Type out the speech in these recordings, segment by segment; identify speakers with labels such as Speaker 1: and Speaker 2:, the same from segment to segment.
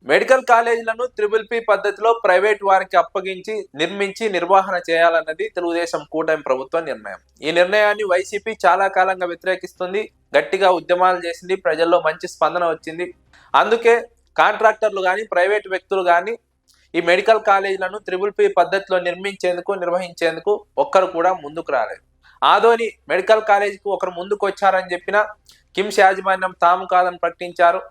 Speaker 1: Medical కాలేజీలను triple పద్ధతిలో private వారికి అప్పగించి నిర్మించి నిర్వహణ చేయాలన్నది తెలుగుదేశం కూటమి ప్రభుత్వ నిర్ణయం. ఈ నిర్ణయాన్ని వైసీపీ చాలా కాలంగా వ్యతిరేకిస్తుంది, గట్టిగా ఉద్యమాలు చేసింది, ప్రజల్లో మంచి స్పందన వచ్చింది. అందుకే కాంట్రాక్టర్లు కానీ ప్రైవేట్ వ్యక్తులు కానీ ఈ మెడికల్ కాలేజీలను త్రిబుల్ పద్ధతిలో నిర్వహించేందుకు ఒక్కరు కూడా ముందుకు రాలేదు. ఆదోని మెడికల్ కాలేజీకి ఒకరు ముందుకు వచ్చారని చెప్పినా కిమ్స్ యాజమాన్యం తాము కాదని ప్రకటించారు.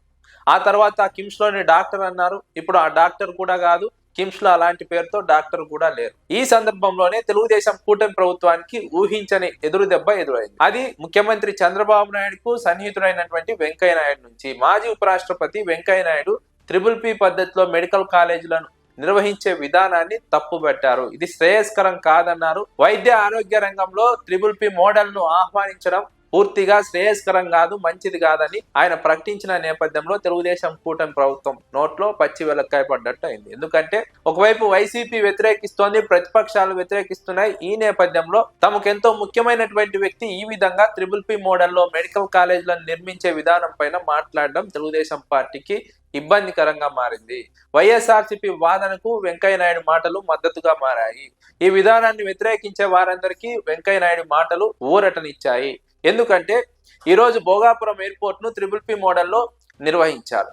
Speaker 1: ఆ తర్వాత కిమ్స్ లోని డాక్టర్ అన్నారు. ఇప్పుడు ఆ డాక్టర్ కూడా కాదు, కిమ్స్ లో అలాంటి పేరుతో డాక్టర్ కూడా లేరు. ఈ సందర్భంలోనే తెలుగుదేశం కూటమి ప్రభుత్వానికి ఊహించని ఎదురు దెబ్బ ఎదురైంది. అది ముఖ్యమంత్రి చంద్రబాబు నాయుడుకు సన్నిహితుడైనటువంటి వెంకయ్య నాయుడు నుంచి. మాజీ ఉపరాష్ట్రపతి వెంకయ్య నాయుడు త్రిబుల్ పద్ధతిలో మెడికల్ కాలేజీలను నిర్వహించే విధానాన్ని తప్పుబట్టారు. ఇది శ్రేయస్కరం కాదన్నారు. వైద్య ఆరోగ్య రంగంలో త్రిబుల్ మోడల్ ను ఆహ్వానించడం పూర్తిగా శ్రేయస్కరం కాదు, మంచిది కాదని ఆయన ప్రకటించిన నేపథ్యంలో తెలుగుదేశం కూటమి ప్రభుత్వం నోట్లో పచ్చి వెలక్కాయ పడ్డట్టు అయింది. ఎందుకంటే ఒకవైపు వైసీపీ వ్యతిరేకిస్తోంది, ప్రతిపక్షాలు వ్యతిరేకిస్తున్నాయి. ఈ నేపథ్యంలో తమకెంతో ముఖ్యమైనటువంటి వ్యక్తి ఈ విధంగా త్రిబుల్ మోడల్లో మెడికల్ కాలేజీలను నిర్మించే విధానం పైన మాట్లాడడం తెలుగుదేశం పార్టీకి ఇబ్బందికరంగా మారింది. వైఎస్ఆర్సీపీ వాదనకు వెంకయ్య నాయుడు మాటలు మద్దతుగా మారాయి. ఈ విధానాన్ని వ్యతిరేకించే వారందరికీ వెంకయ్య నాయుడు మాటలు ఊరటనిచ్చాయి. ఎందుకంటే ఈరోజు భోగాపురం ఎయిర్పోర్ట్ ను త్రిబుల్ మోడల్లో నిర్వహించారు.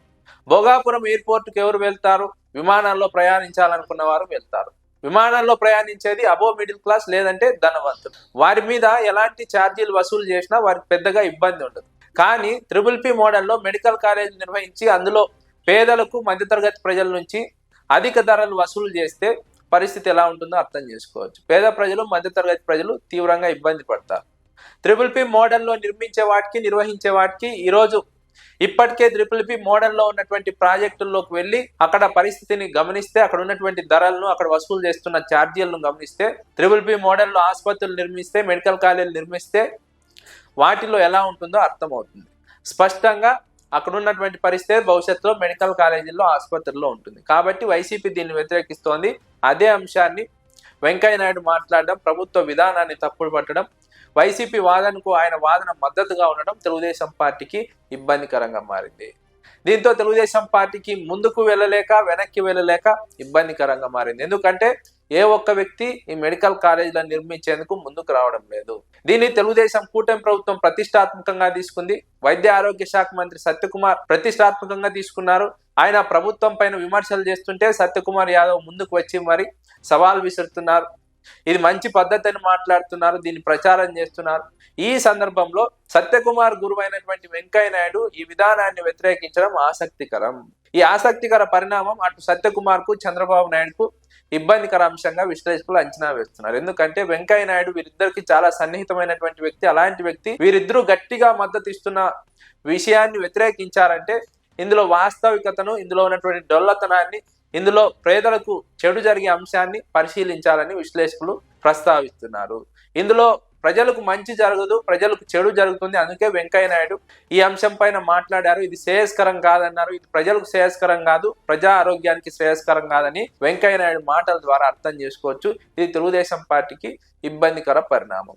Speaker 1: భోగాపురం ఎయిర్పోర్ట్ కు ఎవరు వెళ్తారు? విమానాల్లో ప్రయాణించాలనుకున్న వారు వెళ్తారు. విమానాల్లో ప్రయాణించేది అబో మిడిల్ క్లాస్ లేదంటే ధనవంతులు. వారి మీద ఎలాంటి ఛార్జీలు వసూలు చేసినా వారికి పెద్దగా ఇబ్బంది ఉండదు. కానీ త్రిబుల్ మోడల్లో మెడికల్ కాలేజ్ నిర్వహించి అందులో పేదలకు మధ్యతరగతి ప్రజల నుంచి అధిక ధరలు వసూలు చేస్తే పరిస్థితి ఎలా ఉంటుందో అర్థం చేసుకోవచ్చు. పేద ప్రజలు మధ్యతరగతి ప్రజలు తీవ్రంగా ఇబ్బంది పడతారు. త్రిబుల్ మోడల్లో నిర్వహించే వాటికి ఈరోజు ఇప్పటికే త్రిబుల్ మోడల్లో ఉన్నటువంటి ప్రాజెక్టుల్లోకి వెళ్ళి అక్కడ పరిస్థితిని గమనిస్తే, అక్కడ ఉన్నటువంటి ధరలను, అక్కడ వసూలు చేస్తున్న ఛార్జీలను గమనిస్తే, త్రిబుల్ మోడల్లో ఆసుపత్రులు నిర్మిస్తే, మెడికల్ కాలేజీలు నిర్మిస్తే వాటిలో ఎలా ఉంటుందో అర్థమవుతుంది. స్పష్టంగా అక్కడ ఉన్నటువంటి పరిస్థితి భవిష్యత్తులో మెడికల్ కాలేజీల్లో, ఆసుపత్రుల్లో ఉంటుంది. కాబట్టి వైసీపీ దీన్ని వ్యతిరేకిస్తోంది. అదే అంశాన్ని వెంకయ్య నాయుడు మాట్లాడడం, ప్రభుత్వ విధానాన్ని తప్పుడు పట్టడం, వైసీపీ వాదనకు ఆయన వాదన మద్దతుగా ఉండడం తెలుగుదేశం పార్టీకి ఇబ్బందికరంగా మారింది. దీంతో తెలుగుదేశం పార్టీకి ముందుకు వెళ్ళలేక వెనక్కి వెళ్ళలేక ఇబ్బందికరంగా మారింది. ఎందుకంటే ఏ ఒక్క వ్యక్తి ఈ మెడికల్ కాలేజీలను నిర్మించేందుకు ముందుకు రావడం లేదు. దీన్ని తెలుగుదేశం కూటమి ప్రభుత్వం ప్రతిష్టాత్మకంగా తీసుకుంది. వైద్య ఆరోగ్య శాఖ మంత్రి సత్యకుమార్ ప్రతిష్టాత్మకంగా తీసుకున్నారు. ఆయన ప్రభుత్వం పైన విమర్శలు చేస్తుంటే సత్యకుమార్ యాదవ్ ముందుకు వచ్చి మరి సవాల్ విసురుతున్నారు. ఇది మంచి పద్ధతి అని మాట్లాడుతున్నారు, దీన్ని ప్రచారం చేస్తున్నారు. ఈ సందర్భంలో సత్యకుమార్ గురువైనటువంటి వెంకయ్య నాయుడు ఈ విధానాన్ని వ్యతిరేకించడం ఆసక్తికరం. ఈ ఆసక్తికర పరిణామం అటు సత్యకుమార్ కు చంద్రబాబు నాయుడుకు ఇబ్బందికర అంశంగా విశ్లేషకులు అంచనా వేస్తున్నారు. ఎందుకంటే వెంకయ్య నాయుడు వీరిద్దరికి చాలా సన్నిహితమైనటువంటి వ్యక్తి. అలాంటి వ్యక్తి వీరిద్దరూ గట్టిగా మద్దతు ఇస్తున్న విషయాన్ని వ్యతిరేకించారంటే ఇందులో వాస్తవికతను, ఇందులో ఉన్నటువంటి డొల్లతనాన్ని, ఇందులో పేదలకు చెడు జరిగే అంశాన్ని పరిశీలించాలని విశ్లేషకులు ప్రస్తావిస్తున్నారు. ఇందులో ప్రజలకు మంచి జరగదు, ప్రజలకు చెడు జరుగుతుంది. అందుకే వెంకయ్య నాయుడు ఈ అంశం పైన మాట్లాడారు. ఇది శ్రేయస్కరం కాదన్నారు. ఇది ప్రజలకు శ్రేయస్కరం కాదు, ప్రజా ఆరోగ్యానికి శ్రేయస్కరం కాదని వెంకయ్య నాయుడు మాటల ద్వారా అర్థం చేసుకోవచ్చు. ఇది తెలుగుదేశం పార్టీకి ఇబ్బందికర పరిణామం.